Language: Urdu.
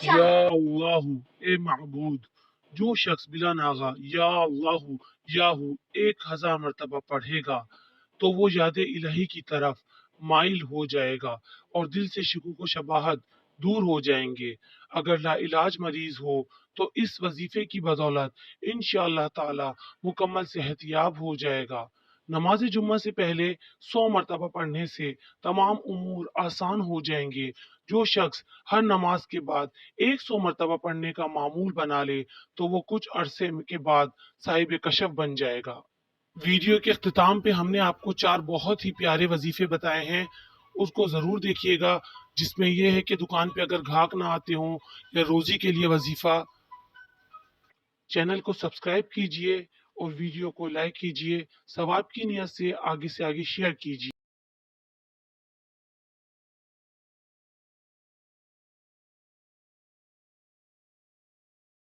یا اللہ اے معبود، جو شخص بلا ناغہ یا اللہ یاہو 1000 مرتبہ پڑھے گا تو وہ یاد الہی کی طرف مائل ہو جائے گا اور دل سے شکوک و شباہت دور ہو جائیں گے۔ اگر لا علاج مریض ہو تو اس وظیفے کی بدولت انشاءاللہ تعالی مکمل صحت یاب ہو جائے گا۔ نماز جمعہ سے پہلے 100 مرتبہ پڑھنے سے تمام امور آسان ہو جائیں گے۔ جو شخص ہر نماز کے بعد 100 مرتبہ پڑھنے کا معمول بنا لے تو وہ کچھ عرصے کے بعد صاحب کشف بن جائے گا۔ ویڈیو کے اختتام پہ ہم نے آپ کو 4 بہت ہی پیارے وظیفے بتائے ہیں، اس کو ضرور دیکھیے گا، جس میں یہ ہے کہ دکان پہ اگر گھاک نہ آتے ہوں یا روزی کے لیے وظیفہ۔ چینل کو سبسکرائب کیجئے اور ویڈیو کو لائک کیجئے، ثواب کی نیت سے آگے شیئر کیجئے۔